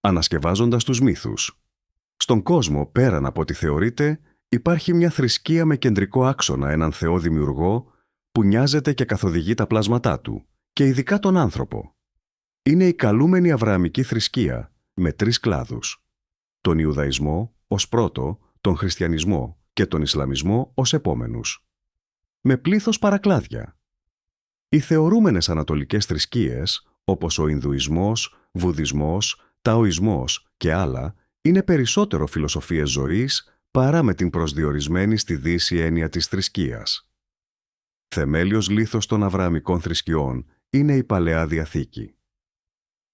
ανασκευάζοντας τους μύθους. Στον κόσμο, πέραν από ό,τι θεωρείται, υπάρχει μια θρησκεία με κεντρικό άξονα έναν Θεό δημιουργό που νοιάζεται και καθοδηγεί τα πλάσματά του, και ειδικά τον άνθρωπο. Είναι η καλούμενη αβρααμική θρησκεία με 3 κλάδους. Τον Ιουδαϊσμό ως πρώτο, τον Χριστιανισμό και τον Ισλαμισμό ως επόμενους. Με πλήθος παρακλάδια. Οι θεωρούμενες ανατολικές θρησκείες, όπως ο Ινδουισμός, Βουδισμός, Ταοισμός και άλλα, είναι περισσότερο φιλοσοφίες ζωής παρά με την προσδιορισμένη στη Δύση έννοια της θρησκείας. Θεμέλιος λίθος των αβρααμικών θρησκειών είναι η Παλαιά Διαθήκη.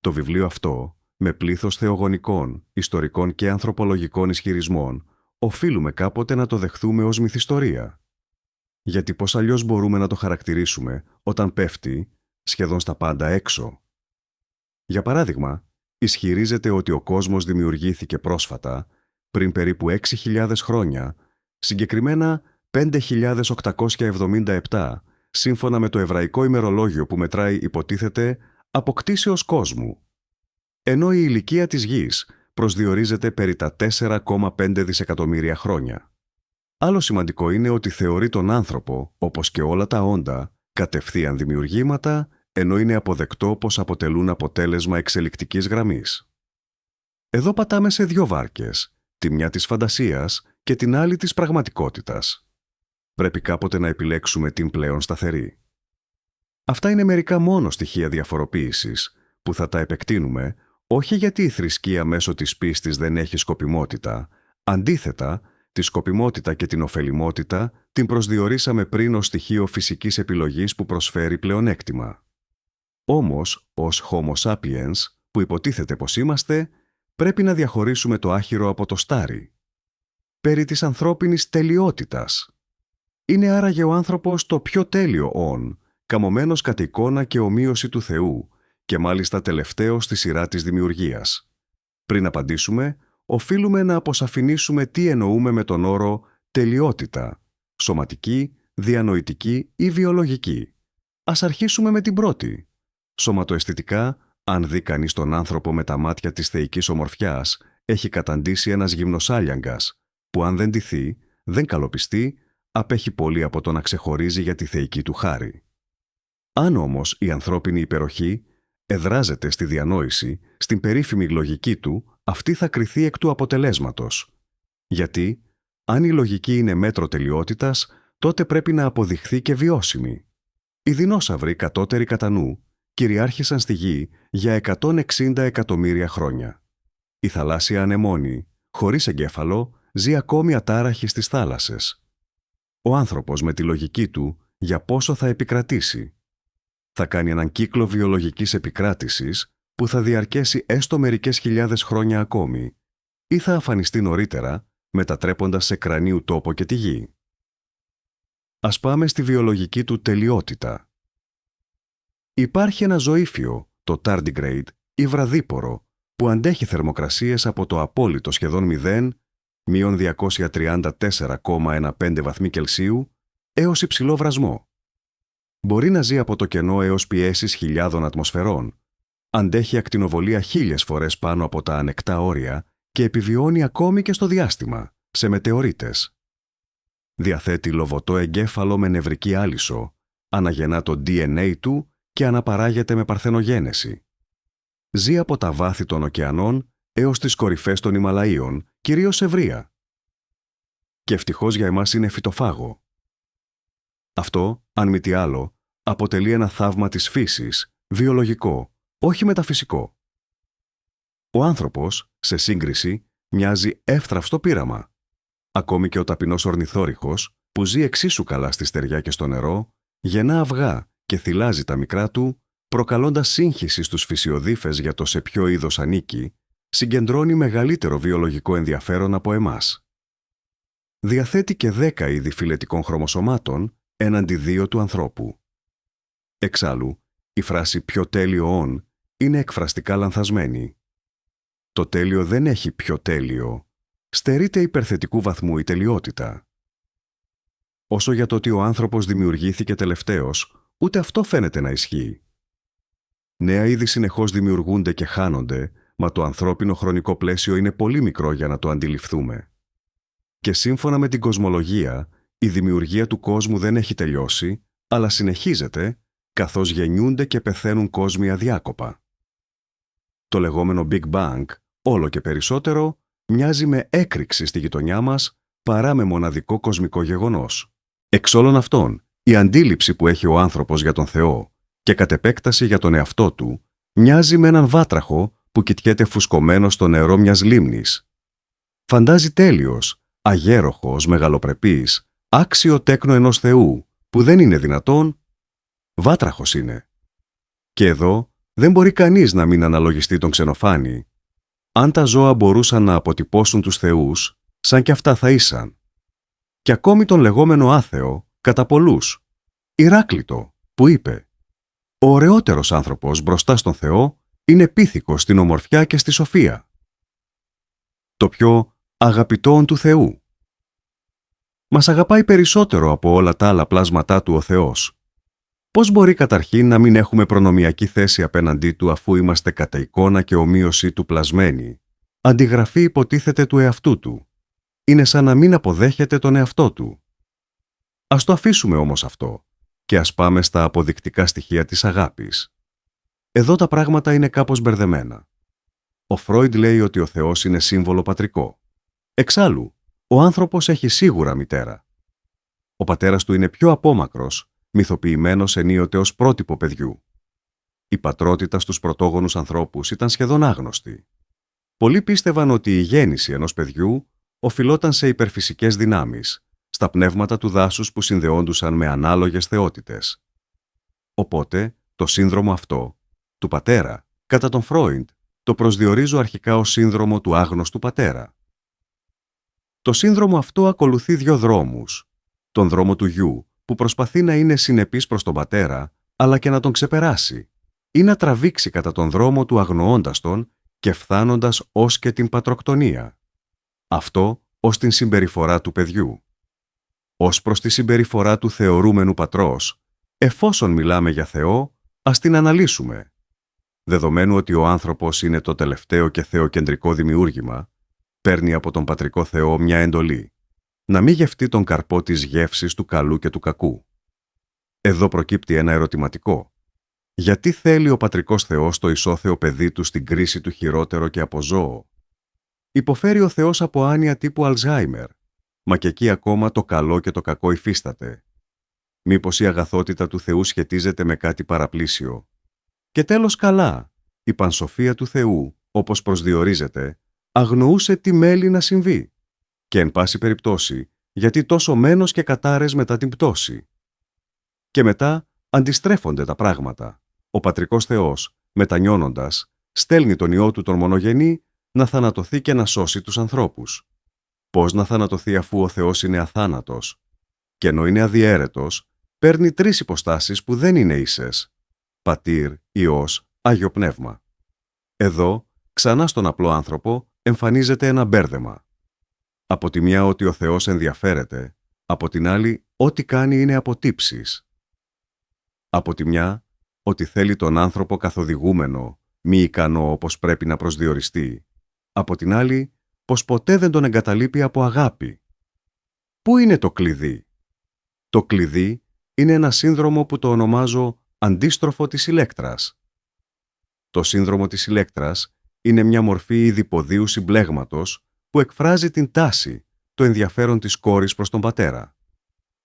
Το βιβλίο αυτό, με πλήθος θεογονικών, ιστορικών και ανθρωπολογικών ισχυρισμών, οφείλουμε κάποτε να το δεχθούμε ως μυθιστορία. Γιατί πώς αλλιώς μπορούμε να το χαρακτηρίσουμε όταν πέφτει σχεδόν στα πάντα έξω. Για παράδειγμα, ισχυρίζεται ότι ο κόσμος δημιουργήθηκε πρόσφατα, πριν περίπου 6.000 χρόνια, συγκεκριμένα 5.877, σύμφωνα με το εβραϊκό ημερολόγιο που μετράει, υποτίθεται, αποκτήσεως κόσμου. Ενώ η ηλικία της γης προσδιορίζεται περί τα 4,5 δισεκατομμύρια χρόνια. Άλλο σημαντικό είναι ότι θεωρεί τον άνθρωπο, όπως και όλα τα όντα, κατευθείαν δημιουργήματα, ενώ είναι αποδεκτό πως αποτελούν αποτέλεσμα εξελικτικής γραμμής. Εδώ πατάμε σε 2 βάρκες, τη μια της φαντασίας και την άλλη της πραγματικότητας. Πρέπει κάποτε να επιλέξουμε την πλέον σταθερή. Αυτά είναι μερικά μόνο στοιχεία διαφοροποίησης, που θα τα επεκτείνουμε, όχι γιατί η θρησκεία μέσω της πίστης δεν έχει σκοπιμότητα, αντίθετα, τη σκοπιμότητα και την ωφελιμότητα την προσδιορίσαμε πριν ως στοιχείο φυσικής επιλογής που προσφέρει πλεονέκτημα. Όμως, ως Homo sapiens, που υποτίθεται πως είμαστε, πρέπει να διαχωρίσουμε το άχυρο από το στάρι. Περί της ανθρώπινης τελειότητας. Είναι άραγε ο άνθρωπος το πιο τέλειο όν, καμωμένος κατ' εικόνα και ομοίωση του Θεού, και μάλιστα τελευταίο στη σειρά της δημιουργίας. Πριν απαντήσουμε, οφείλουμε να αποσαφηνίσουμε τι εννοούμε με τον όρο τελειότητα, σωματική, διανοητική ή βιολογική. Ας αρχίσουμε με την πρώτη. Σωματοαισθητικά, αν δει κανείς τον άνθρωπο με τα μάτια της θεϊκής ομορφιάς, έχει καταντήσει ένας γυμνοσάλιαγκας, που αν δεν ντυθεί, δεν καλοπιστεί, απέχει πολύ από το να ξεχωρίζει για τη θεϊκή του χάρη. Αν όμως η ανθρώπινη υπεροχή εδράζεται στη διανόηση, στην περίφημη λογική του, αυτή θα κριθεί εκ του αποτελέσματος. Γιατί, αν η λογική είναι μέτρο τελειότητας, τότε πρέπει να αποδειχθεί και βιώσιμη. Οι δεινόσαυροι κατώτεροι κατά νου κυριάρχησαν στη γη για 160 εκατομμύρια χρόνια. Η θαλάσσια ανεμόνη, χωρίς εγκέφαλο, ζει ακόμη ατάραχη στις θάλασσες. Ο άνθρωπος με τη λογική του για πόσο θα επικρατήσει. Θα κάνει έναν κύκλο βιολογικής επικράτησης που θα διαρκέσει έστω μερικές χιλιάδες χρόνια ακόμη, ή θα αφανιστεί νωρίτερα, μετατρέποντας σε κρανίου τόπο και τη γη. Ας πάμε στη βιολογική του τελειότητα. Υπάρχει ένα ζωήφιο, το tardigrade ή βραδύπορο, που αντέχει θερμοκρασίες από το απόλυτο σχεδόν 0, -234,15 βαθμοί Κελσίου, έως υψηλό βρασμό. Μπορεί να ζει από το κενό έως πιέσεις χιλιάδων ατμοσφαιρών, αντέχει ακτινοβολία 1000 φορές πάνω από τα ανεκτά όρια και επιβιώνει ακόμη και στο διάστημα, σε μετεωρίτες. Διαθέτει λοβωτό εγκέφαλο με νευρική άλυσο, αναγεννά το DNA του και αναπαράγεται με παρθενογένεση. Ζει από τα βάθη των ωκεανών έως τις κορυφές των Ιμαλαίων, κυρίως ευρεία. Και ευτυχώς για εμάς είναι φυτοφάγο. Αυτό, αν μη τι άλλο, αποτελεί ένα θαύμα της φύσης, βιολογικό, όχι μεταφυσικό. Ο άνθρωπος, σε σύγκριση, μοιάζει εύθραυστο πείραμα. Ακόμη και ο ταπεινός ορνηθόρυχος, που ζει εξίσου καλά στη στεριά και στο νερό, γεννά αυγά και θυλάζει τα μικρά του, προκαλώντας σύγχυση στους φυσιοδίφες για το σε ποιο είδος ανήκει, συγκεντρώνει μεγαλύτερο βιολογικό ενδιαφέρον από εμάς. Διαθέτει και 10 είδη φυλετικών χρωμοσωμάτων έναντι 2 του ανθρώπου. Εξάλλου, η φράση «πιο τέλειο όν» είναι εκφραστικά λανθασμένη. Το τέλειο δεν έχει πιο τέλειο. Στερείται υπερθετικού βαθμού η τελειότητα. Όσο για το ότι ο άνθρωπος δημιουργήθηκε τελευταίος, ούτε αυτό φαίνεται να ισχύει. Νέα είδη συνεχώς δημιουργούνται και χάνονται, μα το ανθρώπινο χρονικό πλαίσιο είναι πολύ μικρό για να το αντιληφθούμε. Και σύμφωνα με την κοσμολογία, η δημιουργία του κόσμου δεν έχει τελειώσει, αλλά συνεχίζεται, καθώς γεννιούνται και πεθαίνουν κόσμοι αδιάκοπα. Το λεγόμενο Big Bang, όλο και περισσότερο, μοιάζει με έκρηξη στη γειτονιά μας παρά με μοναδικό κοσμικό γεγονός. Εξ όλων αυτών, η αντίληψη που έχει ο άνθρωπος για τον Θεό και κατ' επέκταση για τον εαυτό του, μοιάζει με έναν βάτραχο που κοιτιέται φουσκωμένο στο νερό μιας λίμνης. Φαντάζει τέλειος, αγέροχος, μεγαλοπρεπής, άξιο τέκνο ενός Θεού, που δεν είναι δυνατόν, βάτραχος είναι. Και εδώ δεν μπορεί κανείς να μην αναλογιστεί τον ξενοφάνη. Αν τα ζώα μπορούσαν να αποτυπώσουν τους θεούς, σαν κι αυτά θα ήσαν. Και ακόμη τον λεγόμενο άθεο, κατά πολλούς, Ηράκλειτο, που είπε «Ο ωραιότερος άνθρωπος μπροστά στον Θεό είναι πίθηκος στην ομορφιά και στη σοφία». Το πιο αγαπητόν του Θεού. Μας αγαπάει περισσότερο από όλα τα άλλα πλάσματά του ο Θεός. Πώς μπορεί καταρχήν να μην έχουμε προνομιακή θέση απέναντί του αφού είμαστε κατά εικόνα και ομοίωση του πλασμένοι? Αντιγραφή υποτίθεται του εαυτού του. Είναι σαν να μην αποδέχεται τον εαυτό του. Ας το αφήσουμε όμως αυτό και ας πάμε στα αποδεικτικά στοιχεία της αγάπης. Εδώ τα πράγματα είναι κάπως μπερδεμένα. Ο Φρόιντ λέει ότι ο Θεός είναι σύμβολο πατρικό. Εξάλλου, ο άνθρωπος έχει σίγουρα μητέρα. Ο πατέρας του είναι πιο απόμακρος, μυθοποιημένος ενίοτε ως πρότυπο παιδιού. Η πατρότητα στους πρωτόγονους ανθρώπους ήταν σχεδόν άγνωστη. Πολλοί πίστευαν ότι η γέννηση ενός παιδιού οφειλόταν σε υπερφυσικές δυνάμεις, στα πνεύματα του δάσους που συνδεόντουσαν με ανάλογες θεότητες. Οπότε, το σύνδρομο αυτό, του πατέρα, κατά τον Φρόιντ, το προσδιορίζω αρχικά ως σύνδρομο του άγνωστου πατέρα. Το σύνδρομο αυτό ακολουθεί δύο δρόμους. Τον δρόμο του γιου, που προσπαθεί να είναι συνεπής προς τον πατέρα, αλλά και να τον ξεπεράσει, ή να τραβήξει κατά τον δρόμο του αγνοώντας τον και φθάνοντας ως και την πατροκτονία. Αυτό ως την συμπεριφορά του παιδιού. Ως προς τη συμπεριφορά του θεωρούμενου πατρός, εφόσον μιλάμε για Θεό, ας την αναλύσουμε. Δεδομένου ότι ο άνθρωπος είναι το τελευταίο και θεοκεντρικό δημιούργημα, παίρνει από τον πατρικό Θεό μια εντολή: να μην γευτεί τον καρπό της γεύσης του καλού και του κακού. Εδώ προκύπτει ένα ερωτηματικό. Γιατί θέλει ο πατρικός Θεός το ισόθεο παιδί του στην κρίση του χειρότερο και από ζώο? Υποφέρει ο Θεός από άνοια τύπου Αλζάιμερ, μα και εκεί ακόμα το καλό και το κακό υφίσταται. Μήπως η αγαθότητα του Θεού σχετίζεται με κάτι παραπλήσιο? Και τέλος καλά, η πανσοφία του Θεού, όπως προσδιορίζεται, αγνοούσε τι μέλει να συμβεί. Και εν πάση περιπτώσει, γιατί τόσο μένος και κατάρες μετά την πτώση. Και μετά αντιστρέφονται τα πράγματα. Ο πατρικός Θεός, μετανιώνοντας, στέλνει τον Υιό του τον μονογενή να θανατωθεί και να σώσει τους ανθρώπους. Πώς να θανατωθεί αφού ο Θεός είναι αθάνατος? Και ενώ είναι αδιέρετος, παίρνει τρεις υποστάσεις που δεν είναι ίσες: Πατήρ, Υιός, Άγιο Πνεύμα. Εδώ, ξανά στον απλό άνθρωπο, εμφανίζεται ένα μπέρδεμα. Από τη μια ότι ο Θεός ενδιαφέρεται, από την άλλη ό,τι κάνει είναι αποτύψεις. Από τη μια ότι θέλει τον άνθρωπο καθοδηγούμενο, μη ικανό όπως πρέπει να προσδιοριστεί. Από την άλλη, πως ποτέ δεν τον εγκαταλείπει από αγάπη. Πού είναι το κλειδί? Το κλειδί είναι ένα σύνδρομο που το ονομάζω αντίστροφο της ηλέκτρας. Το σύνδρομο της ηλέκτρας είναι μια μορφή ειδιποδίου συμπλέγματος που εκφράζει την τάση, το ενδιαφέρον της κόρης προς τον πατέρα.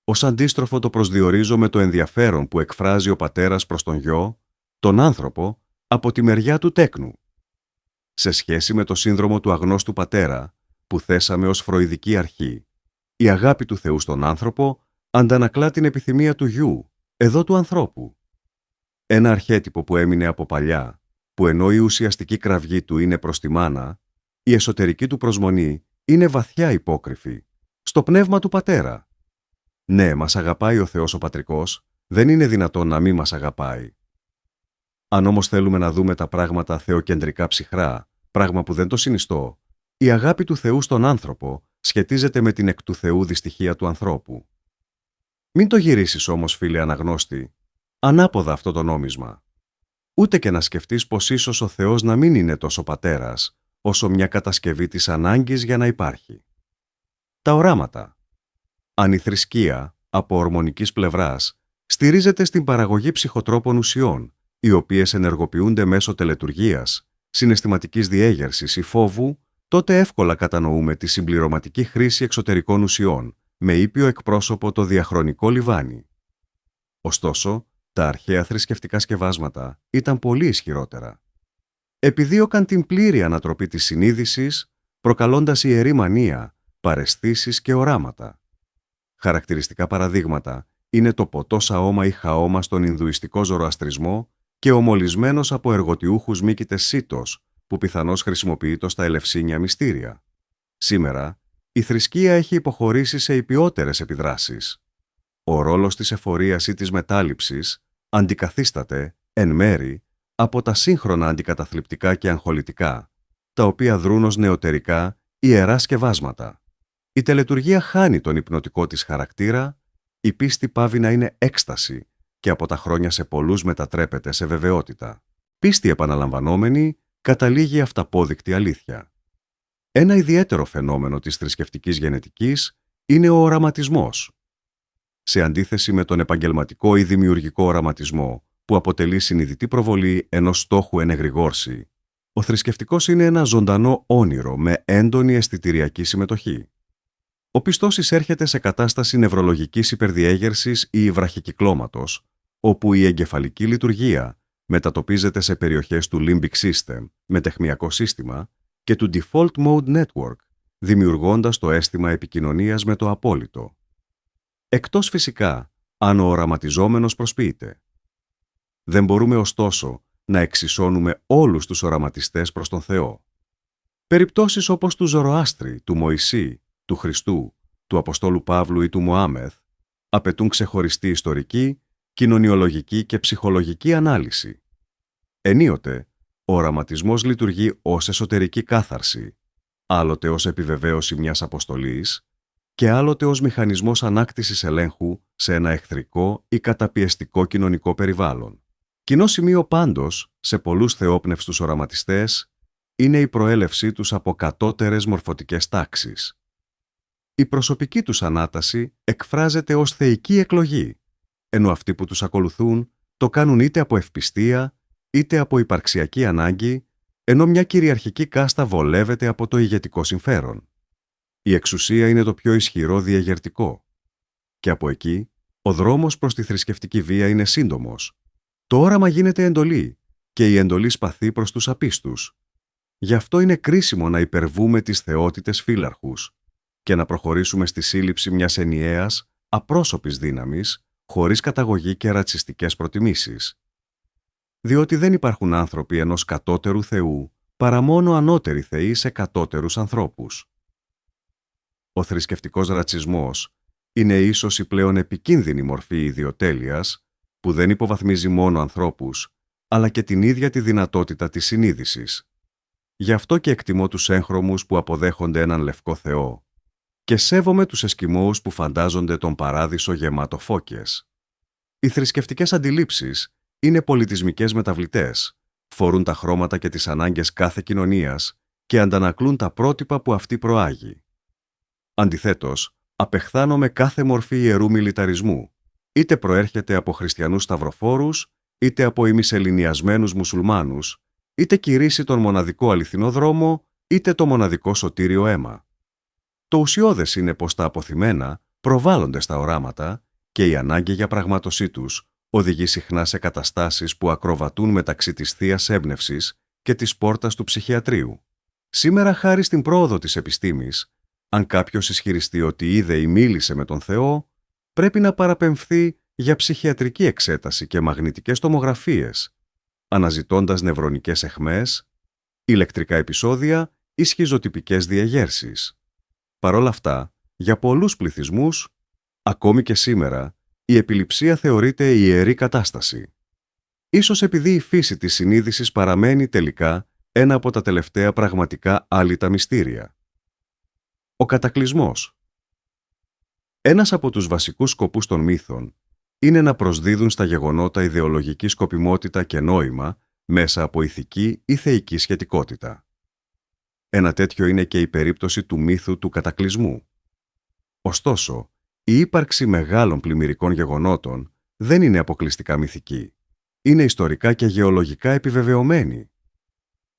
Ως αντίστροφο το προσδιορίζω με το ενδιαφέρον που εκφράζει ο πατέρας προς τον γιο, τον άνθρωπο, από τη μεριά του τέκνου. Σε σχέση με το σύνδρομο του αγνώστου πατέρα, που θέσαμε ως φροηδική αρχή, η αγάπη του Θεού στον άνθρωπο αντανακλά την επιθυμία του γιου, εδώ του ανθρώπου. Ένα αρχέτυπο που έμεινε από παλιά, που ενώ η ουσιαστική κραυγή του είναι προς τη μάνα, η εσωτερική του προσμονή είναι βαθιά υπόκριφη, στο πνεύμα του πατέρα. Ναι, μας αγαπάει ο Θεός ο Πατρικός, δεν είναι δυνατόν να μην μας αγαπάει. Αν όμως θέλουμε να δούμε τα πράγματα θεοκεντρικά ψυχρά, πράγμα που δεν το συνιστώ, η αγάπη του Θεού στον άνθρωπο σχετίζεται με την εκ του Θεού δυστυχία του ανθρώπου. Μην το γυρίσεις όμως, φίλε αναγνώστη, ανάποδα αυτό το νόμισμα. Ούτε και να σκεφτείς πως ίσως ο Θεός να μην είναι τόσο πατέρας, όσο μια κατασκευή της ανάγκης για να υπάρχει. Τα οράματα. Αν η θρησκεία, από ορμονικής πλευράς, στηρίζεται στην παραγωγή ψυχοτρόπων ουσιών, οι οποίες ενεργοποιούνται μέσω τελετουργίας, συναισθηματικής διέγερσης ή φόβου, τότε εύκολα κατανοούμε τη συμπληρωματική χρήση εξωτερικών ουσιών, με ήπιο εκπρόσωπο το διαχρονικό λιβάνι. Ωστόσο, τα αρχαία θρησκευτικά σκευάσματα ήταν πολύ ισχυρότερα. Επιδίωκαν την πλήρη ανατροπή της συνείδησης, προκαλώντας ιερή μανία, παραισθήσεις και οράματα. Χαρακτηριστικά παραδείγματα είναι το ποτό σαώμα ή χαώμα στον Ινδουιστικό Ζωροαστρισμό και ο μολυσμένος από εργοτιούχους μύκητες σίτος, που πιθανώς χρησιμοποιείται στα Ελευσίνια μυστήρια. Σήμερα, η θρησκεία έχει υποχωρήσει σε υπιότερες επιδράσεις. Ο ρόλος της εφορίας ή της μετάληψης αντικαθίσταται, εν μέρη, από τα σύγχρονα αντικαταθλιπτικά και αγχολητικά, τα οποία δρούν ως νεωτερικά ιερά σκευάσματα. Η τελετουργία χάνει τον υπνοτικό της χαρακτήρα, η πίστη πάβει να είναι έκσταση και από τα χρόνια σε πολλούς μετατρέπεται σε βεβαιότητα. Πίστη επαναλαμβανόμενη καταλήγει αυταπόδεικτη αλήθεια. Ένα ιδιαίτερο φαινόμενο της θρησκευτικής γενετικής είναι ο οραματισμός. Σε αντίθεση με τον επαγγελματικό ή δημιουργικό οραματισμό, που αποτελεί συνειδητή προβολή ενός στόχου εν εγρηγόρση, ο θρησκευτικός είναι ένα ζωντανό όνειρο με έντονη αισθητηριακή συμμετοχή. Ο πιστός εισέρχεται σε κατάσταση νευρολογικής υπερδιέγερσης ή βραχικυκλώματος, όπου η εγκεφαλική λειτουργία μετατοπίζεται σε περιοχές του limbic system, μετεχμιακό σύστημα, και του default mode network, δημιουργώντας το αίσθημα επικοινωνίας με το απόλυτο. Εκτός φυσικά, αν ο οραματιζόμενος προσποιείται. Δεν μπορούμε ωστόσο να εξισώνουμε όλους τους οραματιστές προς τον Θεό. Περιπτώσεις όπως του Ζωροάστρη, του Μωυσή, του Χριστού, του Αποστόλου Παύλου ή του Μωάμεθ απαιτούν ξεχωριστή ιστορική, κοινωνιολογική και ψυχολογική ανάλυση. Ενίοτε, ο οραματισμός λειτουργεί ως εσωτερική κάθαρση, άλλοτε ως επιβεβαίωση μιας αποστολής και άλλοτε ως μηχανισμός ανάκτησης ελέγχου σε ένα εχθρικό ή καταπιεστικό κοινωνικό περιβάλλον. Κοινό σημείο πάντως σε πολλούς θεόπνευστους οραματιστές είναι η προέλευσή τους από κατώτερες μορφωτικές τάξεις. Η προσωπική τους ανάταση εκφράζεται ως θεϊκή εκλογή, ενώ αυτοί που τους ακολουθούν το κάνουν είτε από ευπιστία, είτε από υπαρξιακή ανάγκη, ενώ μια κυριαρχική κάστα βολεύεται από το ηγετικό συμφέρον. Η εξουσία είναι το πιο ισχυρό διαγερτικό. Και από εκεί, ο δρόμος προς τη θρησκευτική βία είναι σύντομος. Το όραμα γίνεται εντολή και η εντολή σπαθεί προς τους απίστους. Γι' αυτό είναι κρίσιμο να υπερβούμε τις θεότητες φύλαρχους και να προχωρήσουμε στη σύλληψη μιας ενιαίας, απρόσωπης δύναμης, χωρίς καταγωγή και ρατσιστικές προτιμήσεις. Διότι δεν υπάρχουν άνθρωποι ενός κατώτερου θεού, παρά μόνο ανώτεροι θεοί σε κατώτερους ανθρώπους. Ο θρησκευτικός ρατσισμός είναι ίσως η πλέον επικίνδυνη μορφή ιδιοτέλειας, που δεν υποβαθμίζει μόνο ανθρώπους, αλλά και την ίδια τη δυνατότητα της συνείδησης. Γι' αυτό και εκτιμώ τους έγχρωμους που αποδέχονται έναν λευκό Θεό και σέβομαι τους Εσκιμώους που φαντάζονται τον παράδεισο γεμάτο φώκες. Οι θρησκευτικές αντιλήψεις είναι πολιτισμικές μεταβλητές, φορούν τα χρώματα και τις ανάγκες κάθε κοινωνίας και αντανακλούν τα πρότυπα που αυτή προάγει. Αντιθέτως, απεχθάνομαι κάθε μορφή ιερού μιλιταρισμού, είτε προέρχεται από χριστιανούς σταυροφόρους, είτε από ημισελληνιασμένους μουσουλμάνους, είτε κηρύσσει τον μοναδικό αληθινό δρόμο, είτε το μοναδικό σωτήριο αίμα. Το ουσιώδες είναι πως τα αποθυμένα προβάλλονται στα οράματα και η ανάγκη για πραγμάτωσή τους οδηγεί συχνά σε καταστάσεις που ακροβατούν μεταξύ της θείας έμπνευσης και της πόρτας του ψυχιατρίου. Σήμερα, χάρη στην πρόοδο της επιστήμης, αν κάποιος ισχυριστεί ότι είδε ή μίλησε με τον Θεό, πρέπει να παραπεμφθεί για ψυχιατρική εξέταση και μαγνητικές τομογραφίες, αναζητώντας νευρονικές αιχμές, ηλεκτρικά επεισόδια ή σχιζοτυπικές διαγέρσεις. Παρ' όλα αυτά, για πολλούς πληθυσμούς, ακόμη και σήμερα, η επιληψία θεωρείται ιερή κατάσταση. Ίσως επειδή η φύση της συνείδησης παραμένει τελικά ένα από τα τελευταία πραγματικά άλυτα μυστήρια. Ο κατακλυσμός. Ένας από τους βασικούς σκοπούς των μύθων είναι να προσδίδουν στα γεγονότα ιδεολογική σκοπιμότητα και νόημα μέσα από ηθική ή θεϊκή σχετικότητα. Ένα τέτοιο είναι και η περίπτωση του μύθου του κατακλυσμού. Ωστόσο, η ύπαρξη μεγάλων πλημμυρικών γεγονότων δεν είναι αποκλειστικά μυθική. Είναι ιστορικά και γεωλογικά επιβεβαιωμένη.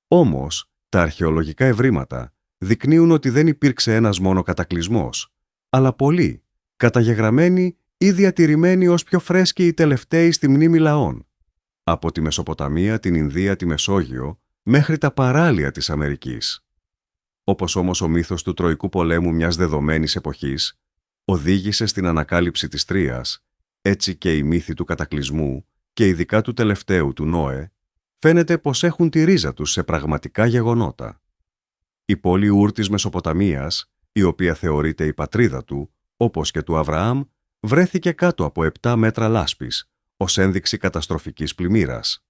Όμως, τα αρχαιολογικά ευρήματα δεικνύουν ότι δεν υπήρξε ένας μόνο κατακλυσμός, αλλά πολλοί, καταγεγραμμένοι ή διατηρημένοι ως πιο φρέσκοι οι τελευταίοι στη μνήμη λαών, από τη Μεσοποταμία, την Ινδία, τη Μεσόγειο, μέχρι τα παράλια της Αμερικής. Όπως όμως ο μύθος του Τροϊκού πολέμου μιας δεδομένης εποχής οδήγησε στην ανακάλυψη της Τρίας, έτσι και οι μύθοι του κατακλυσμού και ειδικά του τελευταίου του Νόε, φαίνεται πως έχουν τη ρίζα τους σε πραγματικά γεγονότα. Η πόλη Ουρ της Μεσοποταμίας, η οποία θεωρείται η πατρίδα του, όπως και του Αβραάμ, βρέθηκε κάτω από 7 μέτρα λάσπης, ως ένδειξη καταστροφικής πλημμύρας.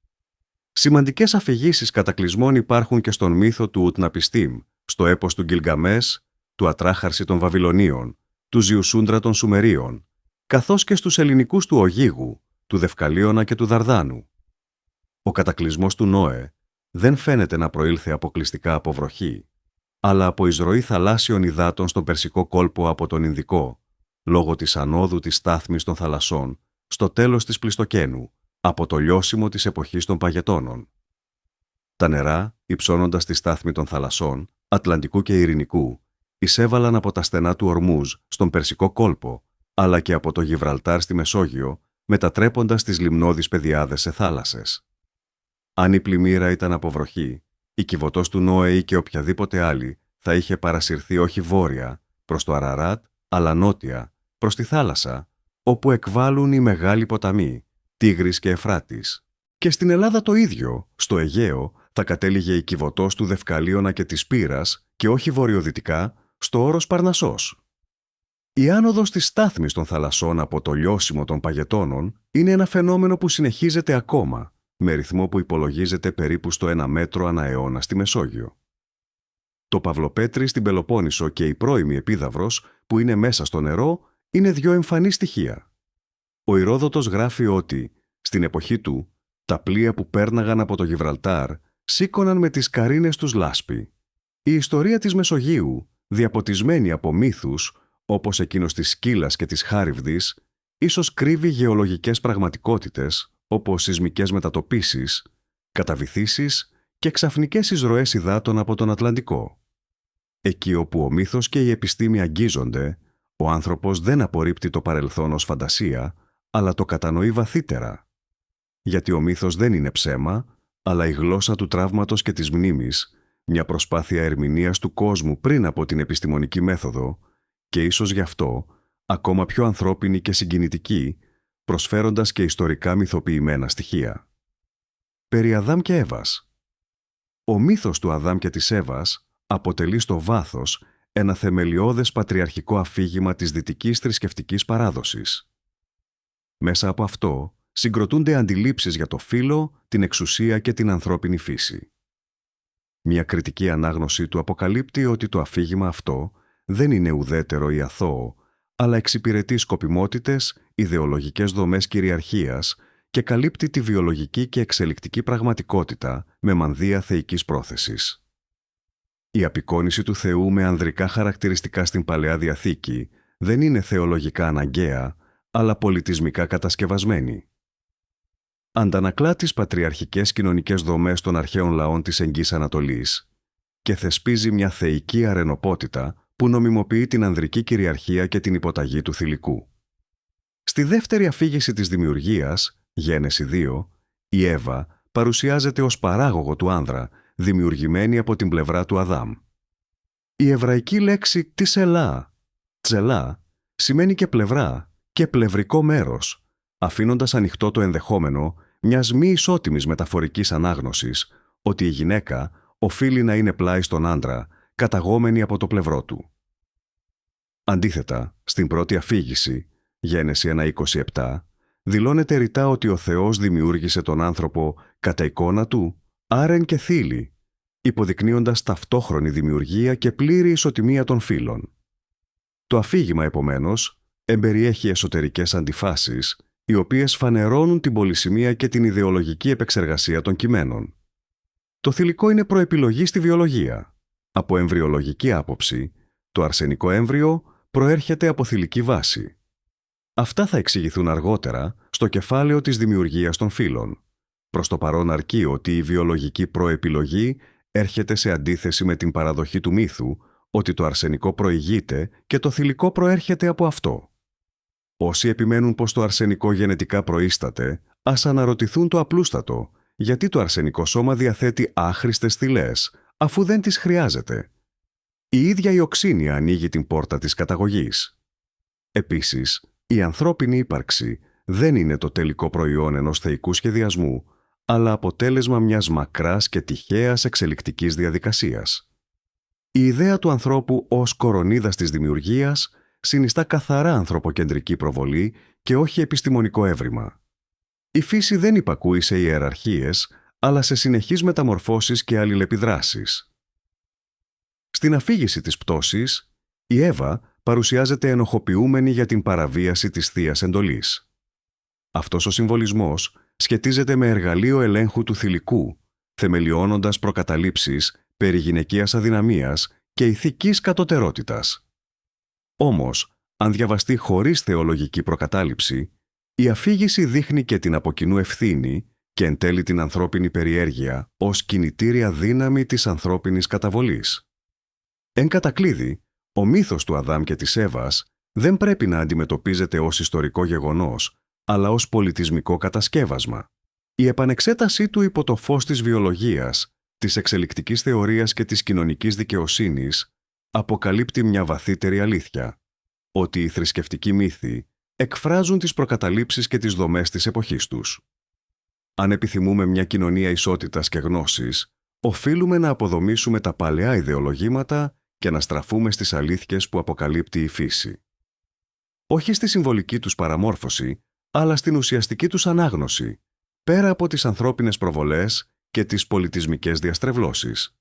Σημαντικές αφηγήσεις κατακλυσμών υπάρχουν και στον μύθο του Ουτναπιστίμ, στο έπος του Γκιλγκαμές, του Ατράχαρση των Βαβυλωνίων, του Ζιουσούντρα των Σουμερίων, καθώς και στους ελληνικούς του Ογίγου, του Δευκαλίωνα και του Δαρδάνου. Ο κατακλυσμός του Νόε δεν φαίνεται να προήλθε αποκλειστικά από βροχή, αλλά από εισρωή θαλάσσιων υδάτων στον Περσικό κόλπο από τον Ινδικό, λόγω της ανόδου της στάθμης των θαλασσών στο τέλος της Πλειστοκαίνου, από το λιώσιμο της εποχής των Παγετώνων. Τα νερά, υψώνοντας τη στάθμη των θαλασσών, Ατλαντικού και Ειρηνικού, εισέβαλαν από τα στενά του Ορμούζ στον Περσικό κόλπο, αλλά και από το Γιβραλτάρ στη Μεσόγειο, μετατρέποντας τις λιμνώδεις πεδιάδες σε θάλασσες. Αν η πλημμύρα ήταν από βροχή, η κυβωτός του Νόε ή και οποιαδήποτε άλλη θα είχε παρασυρθεί όχι βόρεια, προς το Αραράτ, αλλά νότια, προς τη θάλασσα, όπου εκβάλλουν οι μεγάλοι ποταμοί, Τίγρης και Εφράτης. Και στην Ελλάδα το ίδιο, στο Αιγαίο, θα κατέληγε η κυβωτός του Δευκαλίωνα και της Πύρας και όχι βορειοδυτικά, στο όρος Παρνασσός. Η άνοδος της στάθμης των θαλασσών από το λιώσιμο των Παγετώνων είναι ένα φαινόμενο που συνεχίζεται ακόμα, με ρυθμό που υπολογίζεται περίπου στο 1 μέτρο ανά αιώνα στη Μεσόγειο. Το Παυλοπέτρι στην Πελοπόννησο και η πρώιμη Επίδαυρος, που είναι μέσα στο νερό, είναι 2 εμφανή στοιχεία. Ο Ηρόδοτος γράφει ότι, στην εποχή του, τα πλοία που πέρναγαν από το Γιβραλτάρ σήκωναν με τις καρίνες τους λάσπη. Η ιστορία της Μεσογείου, διαποτισμένη από μύθους, όπως εκείνος της Σκύλας και της Χάριβδης, ίσως κρύβει γεωλογικές πραγματικότητες, όπως σεισμικές μετατοπίσεις, καταβυθίσεις και ξαφνικές εισρωές υδάτων από τον Ατλαντικό. Εκεί όπου ο μύθος και η επιστήμη αγγίζονται, ο άνθρωπος δεν απορρίπτει το παρελθόν ως φαντασία, αλλά το κατανοεί βαθύτερα. Γιατί ο μύθος δεν είναι ψέμα, αλλά η γλώσσα του τραύματος και της μνήμης, μια προσπάθεια ερμηνείας του κόσμου πριν από την επιστημονική μέθοδο, και ίσως γι' αυτό ακόμα πιο ανθρώπινη και συγκινητική, προσφέροντας και ιστορικά μυθοποιημένα στοιχεία. Περί Αδάμ και Εύας. Ο μύθος του Αδάμ και της Εύας αποτελεί στο βάθος ένα θεμελιώδες πατριαρχικό αφήγημα της δυτικής θρησκευτικής παράδοσης. Μέσα από αυτό συγκροτούνται αντιλήψεις για το φύλο, την εξουσία και την ανθρώπινη φύση. Μια κριτική ανάγνωση του αποκαλύπτει ότι το αφήγημα αυτό δεν είναι ουδέτερο ή αθώο, αλλά εξυπηρετεί σκοπιμότητες, ιδεολογικές δομές κυριαρχίας και καλύπτει τη βιολογική και εξελικτική πραγματικότητα με μανδύα θεϊκής πρόθεσης. Η απεικόνιση του Θεού με ανδρικά χαρακτηριστικά στην Παλαιά Διαθήκη δεν είναι θεολογικά αναγκαία, αλλά πολιτισμικά κατασκευασμένη. Αντανακλά τις πατριαρχικές κοινωνικές δομές των αρχαίων λαών της Εγγύης Ανατολής και θεσπίζει μια θεϊκή αρενοπότητα που νομιμοποιεί την ανδρική κυριαρχία και την υποταγή του θηλυκού. Στη δεύτερη αφήγηση της δημιουργίας, Γένεση 2, η Εύα παρουσιάζεται ως παράγωγο του άνδρα, δημιουργημένη από την πλευρά του Αδάμ. Η εβραϊκή λέξη τισελά, τσελά, σημαίνει και πλευρά και πλευρικό μέρος, αφήνοντας ανοιχτό το ενδεχόμενο μιας μη ισότιμης μεταφορικής ανάγνωσης ότι η γυναίκα οφείλει να είναι πλάι στον άντρα, καταγόμενη από το πλευρό του. Αντίθετα, στην πρώτη αφήγηση, Γένεση 1:27, δηλώνεται ρητά ότι ο Θεός δημιούργησε τον άνθρωπο κατά εικόνα του, άρεν και θήλη, υποδεικνύοντας ταυτόχρονη δημιουργία και πλήρη ισοτιμία των φύλων. Το αφήγημα, επομένως, εμπεριέχει εσωτερικές αντιφάσεις οι οποίες φανερώνουν την πολυσημεία και την ιδεολογική επεξεργασία των κειμένων. Το θηλυκό είναι προεπιλογή στη βιολογία. Από εμβριολογική άποψη, το αρσενικό έμβριο προέρχεται από θηλυκή βάση. Αυτά θα εξηγηθούν αργότερα στο κεφάλαιο της δημιουργίας των φύλων. Προς το παρόν αρκεί ότι η βιολογική προεπιλογή έρχεται σε αντίθεση με την παραδοχή του μύθου ότι το αρσενικό προηγείται και το θηλυκό προέρχεται από αυτό. Όσοι επιμένουν πως το αρσενικό γενετικά προείσταται, ας αναρωτηθούν το απλούστατο, γιατί το αρσενικό σώμα διαθέτει άχρηστες θηλές, αφού δεν τις χρειάζεται. Η ίδια η οξύνια ανοίγει την πόρτα της καταγωγής. Επίσης, η ανθρώπινη ύπαρξη δεν είναι το τελικό προϊόν ενός θεϊκού σχεδιασμού, αλλά αποτέλεσμα μιας μακράς και τυχαίας εξελικτικής διαδικασίας. Η ιδέα του ανθρώπου ως κορονίδας της δημιουργίας συνιστά καθαρά ανθρωποκεντρική προβολή και όχι επιστημονικό έβριμα. Η φύση δεν υπακούει σε ιεραρχίες, αλλά σε συνεχείς μεταμορφώσεις και αλληλεπιδράσεις. Στην αφήγηση της πτώσης, η Εύα παρουσιάζεται ενοχοποιούμενη για την παραβίαση της θείας εντολής. Αυτός ο συμβολισμός σχετίζεται με εργαλείο ελέγχου του θηλυκού, θεμελιώνοντας προκαταλήψεις περί γυναικείας αδυναμίας και ηθικής κατωτερότητας. Όμως, αν διαβαστεί χωρίς θεολογική προκατάληψη, η αφήγηση δείχνει και την από κοινού ευθύνη και εν τέλει την ανθρώπινη περιέργεια ως κινητήρια δύναμη της ανθρώπινης καταβολής. Εν κατακλείδη, ο μύθος του Αδάμ και της Εύας δεν πρέπει να αντιμετωπίζεται ως ιστορικό γεγονός, αλλά ως πολιτισμικό κατασκεύασμα. Η επανεξέτασή του υπό το φως της βιολογίας, της εξελικτικής θεωρίας και της κοινωνικής δικαιοσύνης αποκαλύπτει μια βαθύτερη αλήθεια, ότι οι θρησκευτικοί μύθοι εκφράζουν τις προκαταλήψεις και τις δομές της εποχής τους. Αν επιθυμούμε μια κοινωνία ισότητας και γνώσης, οφείλουμε να αποδομήσουμε τα παλαιά ιδεολογήματα και να στραφούμε στις αλήθειες που αποκαλύπτει η φύση. Όχι στη συμβολική τους παραμόρφωση, αλλά στην ουσιαστική τους ανάγνωση, πέρα από τις ανθρώπινες προβολές και τις πολιτισμικές διαστρεβλώσεις.